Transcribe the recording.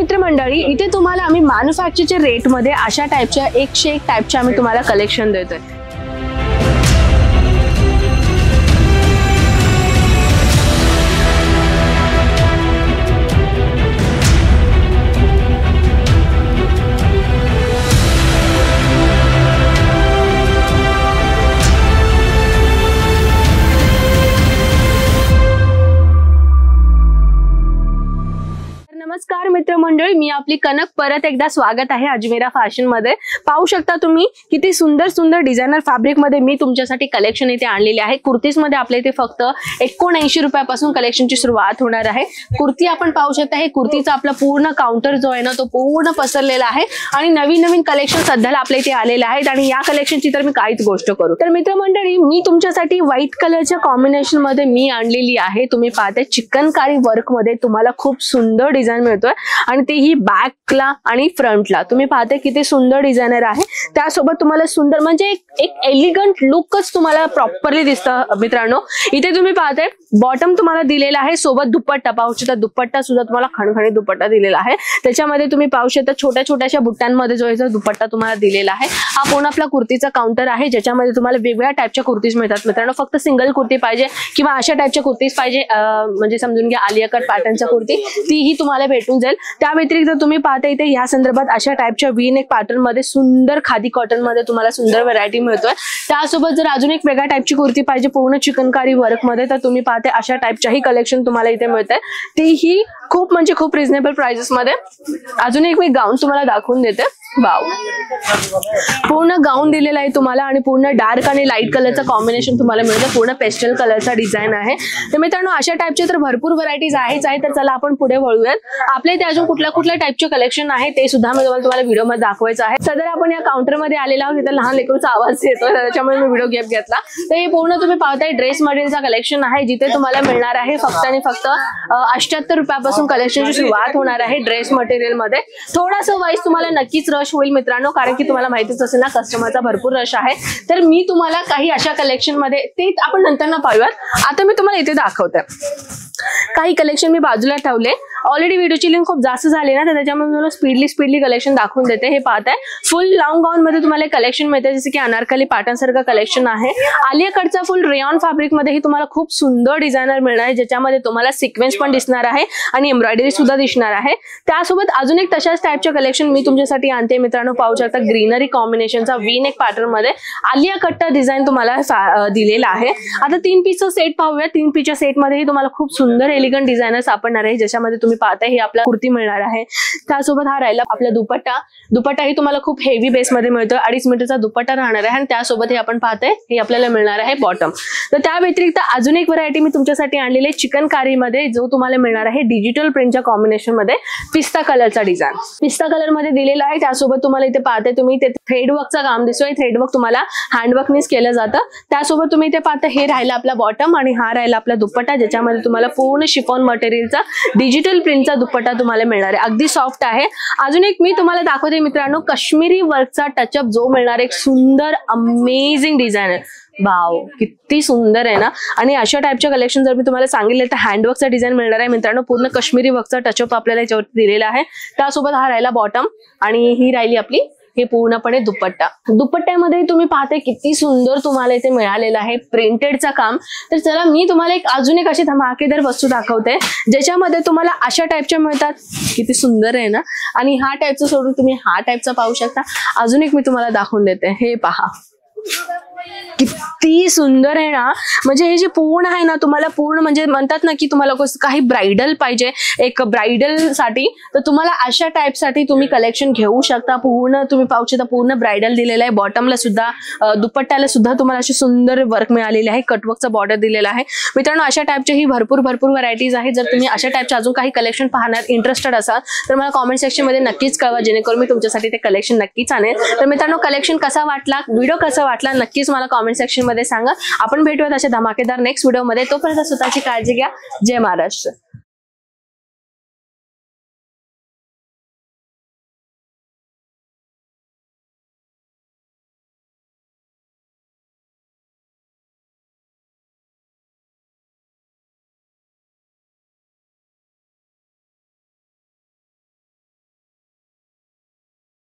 मित्रमंडळी, इथे तुम्हाला आम्ही मॅन्युफॅक्चरच्या रेटमध्ये अशा टाइपच्या 101 टाइपच्या आम्ही तुम्हाला कलेक्शन देतोय। नमस्कार मित्रमंडळी, मी आपली कनक परत एकदा स्वागत आहे अजमेरा फॅशन मध्ये। पाहू शकता तुम्ही किती सुंदर सुंदर डिझायनर फॅब्रिक मध्ये मी तुमच्यासाठी कलेक्शन इथे आणलेले आहे। कुर्तीज मध्ये आपल्या इथे फक्त 79 रुपयापासून कलेक्शनची सुरुवात होणार आहे। कुर्ती आपण पाहू शकता, हे कुर्तीचा आपला पूर्ण काउंटर जो आहे ना तो पूर्ण पसरलेला आहे आणि नवीन नवीन कलेक्शन सध्याला आपल्या इथे आलेले आहेत आणि या कलेक्शनची तर मी काहीच गोष्ट करू तर मित्रमंडळी, मी तुमच्यासाठी व्हाईट कलरच्या कॉम्बिनेशन मध्ये मी आणलेली आहे। तुम्ही पाहते चिकनकारी वर्क मध्ये तुम्हाला खूप सुंदर डिझाइन मिळतोय आणि तेही बॅकला आणि फ्रंटला। तुम्ही पाहते किती सुंदर डिझायनर आहे, त्यासोबत तुम्हाला सुंदर म्हणजे एक एलिगंट लुकच तुम्हाला प्रॉपरली दिसतं मित्रांनो। इथे तुम्ही पाहते बॉटम तुम्हाला दिलेला आहे, सोबत दुपट्टा पाहू शकता। दुपट्टा सुद्धा तुम्हाला खणखणीत दुपट्टा दिलेला आहे, त्याच्यामध्ये तुम्ही पाहू शकता छोट्या छोट्याशा बुट्ट्यांमध्ये जो आहे दुपट्टा तुम्हाला दिलेला आहे। हा पूर्ण आपला कुर्तीचा काउंटर आहे, ज्याच्यामध्ये तुम्हाला वेगवेगळ्या टाइपच्या कुर्तीज मिळतात मित्रांनो। फक्त सिंगल कुर्ती पाहिजे किंवा अशा टाइपच्या कुर्तीज पाहिजे, म्हणजे समजून घ्या आलिया कट पॅटर्नच्या कुर्ती, तीही तुम्हाला भेटून जाईल। त्या व्यतिरिक्त तुम्ही पाहता इथे या संदर्भात अशा टाइपच्या वी नेक पॅटर्न मध्ये सुंदर खादी कॉटन मध्ये तुम्हाला सुंदर व्हरायटी मिळतोय। त्यासोबत जर अजून एक वेगळ्या टाइपची कुर्ती पाहिजे पूर्ण चिकनकारी वर्क मध्ये, तर तुम्ही पाहते अशा टाइपच्याही कलेक्शन तुम्हाला इथे मिळतंय, तीही खूप म्हणजे खूप रिझनेबल प्राइसेस मध्ये। अजून एक मी गाऊन तुम्हाला दाखवून देते। वाव, पूर्ण गाऊन दिलेला आहे तुम्हाला आणि पूर्ण डार्क आणि लाईट कलरचं कॉम्बिनेशन तुम्हाला मिळतं। पूर्ण पेस्टल कलरचा डिझाइन आहे। तर मित्रांनो अशा टाइपचे तर भरपूर व्हरायटीज आहेच आहे, तर चला आपण पुढे वळूयात। आपल्या इथे अजून कुठल्या टाइपचे कलेक्शन आहे ते सुद्धा मी तुम्हाला व्हिडिओ मध्ये दाखवायचं आहे। सध्या आपण या काउंटर मध्ये आलेला आहोत, तिथे लहान लेकरूचा आवाज येतो त्याच्यामुळे मी व्हिडिओ गॅप घेतला। तर हे पूर्ण तुम्ही पाहताय ड्रेस मटेरियलचा कलेक्शन आहे, जिथे तुम्हाला मिळणार आहे फक्त आणि फक्त 78 रुपयापासून कलेक्शनची सुरुवात होणार आहे ड्रेस मटेरियल मध्ये। थोडासा वाईज तुम्हाला नक्कीच रश होईल मित्रांनो, कारण की तुम्हाला माहितीच असेल ना कस्टमरचा भरपूर रश आहे। तर मी तुम्हाला काही अशा कलेक्शन मध्ये ते आपण नंतर ना पाहूयात। आता मी तुम्हाला इथे दाखवते काही कलेक्शन मी बाजूला ठेवले। ऑलरेडी व्हिडिओची लिंक खूप जास्त झाली ना, तर त्याच्यामुळे मी तुम्हाला स्पीडली कलेक्शन दाखवून देते। हे पाहताय फुल लॉंग गाऊन मध्ये तुम्हाला कलेक्शन मिळते, जसे की अनारकली पॅटर्न सारखं कलेक्शन आहे। आलिया कटचा फुल रेयॉन फॅब्रिक मध्ये तुम्हाला खूप सुंदर डिझायनर मिळणार आहे, ज्याच्यामध्ये तुम्हाला सिक्वेन्स पण दिसणार आहे आणि एम्ब्रॉयडरी सुद्धा दिसणार आहे। त्यासोबत अजून एक तशाच टाइपच्या कलेक्शन मी तुमच्यासाठी आणते मित्रांनो। पाहू शकता ग्रीनरी कॉम्बिनेशनचा वी नेक पॅटर्न मध्ये आलिया कटचा डिझाइन तुम्हाला दिलेला आहे। आता 3 पीसचा सेट पाहूया। 3 पीसच्या सेट मध्ये तुम्हाला खूप सुंदर एलिगंट डिझायनर सापडणार आहे, ज्याच्यामध्ये तुम्ही पाहताय हे आपला कुर्ती मिळणार आहे। त्यासोबत हा राहिला आपला दुपट्टा ही तुम्हाला खूप हेवी बेस मध्ये मिळतो, 2.5 मीटरचा दुपट्टा राहणार आहे आणि त्यासोबत हे आपण पाहताय हे आपल्याला मिळणार आहे बॉटम। तर त्या व्यतिरिक्त अजून एक व्हरायटी मी तुमच्यासाठी आणलेली आहे चिकनकारी मध्ये, जो तुम्हाला मिळणार आहे डिजिटल प्रिंटच्या कॉम्बिनेशन मध्ये पिस्ता कलरचा डिझाइन पिस्ता कलर मध्ये दिलेला आहे। त्यासोबत तुम्हाला इथे पाहताय तुम्ही ते थ्रेड वर्कचा काम दिसतोय, थ्रेड वर्क तुम्हाला हँडवर्कनेच केलं जातं। त्यासोबत तुम्ही इथे पाहता हे राहिला आपला बॉटम आणि हा राहिला आपला दुपट्टा, ज्याच्यामध्ये तुम्हाला पूर्ण शिफॉन मटेरियलचा डिजिटल प्रिंटचा दुपट्टा तुम्हाला मिळणार आहे, अगदी सॉफ्ट आहे। अजून एक मी तुम्हाला दाखवते मित्रांनो काश्मीरी वर्कचा टचअप जो मिळणार एक सुंदर अमेझिंग डिझायनर। वाव, किती सुंदर आहे ना। आणि अशा टाइपच्या कलेक्शन जर मी तुम्हाला सांगितले तर हँडवर्कचा डिझाइन मिळणार आहे मित्रांनो, पूर्ण काश्मीरी वर्कचा टचअप आपल्याला याच्यावरती दिलेला आहे। त्यासोबत हा राहिला बॉटम आणि ही राहिली आपली हे पूर्णपणे दुपट्ट्यामध्ये तुम्ही पाहते किती सुंदर तुम्हाला इथे मिळालेलं आहे प्रिंटेडचा काम। तर चला मी तुम्हाला अजून एक अशी धमाकेदार वस्तू दाखवते, ज्याच्यामध्ये तुम्हाला अशा टाइपच्या मिळतात। किती सुंदर आहे ना। आणि हा टाइपचा सोडून तुम्ही हा टाइपचा पाहू शकता। अजून एक मी तुम्हाला दाखवून देते, हे पहा किती सुंदर आहे ना। म्हणजे हे जे पूर्ण आहे ना तुम्हाला पूर्ण म्हणजे म्हणतात ना की तुम्हाला काही ब्राइडल पाहिजे एक ब्राइडल साठी, तर तुम्हाला अशा टाइप साठी तुम्ही कलेक्शन घेऊ शकता। पूर्ण तुम्ही पाहू शकता पूर्ण ब्राइडल दिलेला आहे, बॉटमला सुद्धा दुपट्ट्याला सुद्धा तुम्हाला अशी सुंदर वर्क मिळालेली आहे, कटवर्कचा बॉर्डर दिलेला आहे मित्रांनो। अशा टाइपचे ही भरपूर व्हरायटीज आहे। जर तुम्ही अशा टाइपचे अजून काही कलेक्शन पाहणार इंटरेस्टेड असाल तर मला कॉमेंट सेक्शन मध्ये नक्कीच कळवा, जेणेकरून मी तुमच्यासाठी ते कलेक्शन नक्कीच आणेल। तर मित्रांनो कलेक्शन कसा वाटला, व्हिडिओ कसा वाटला नक्कीच मला कॉमेंट सेक्शन मध्ये सांगा। आपण भेटूयात अशा धमाकेदार नेक्स्ट व्हिडिओ मध्ये। तोपर्यंत स्वतःची काळजी घ्या। जय महाराष्ट्र।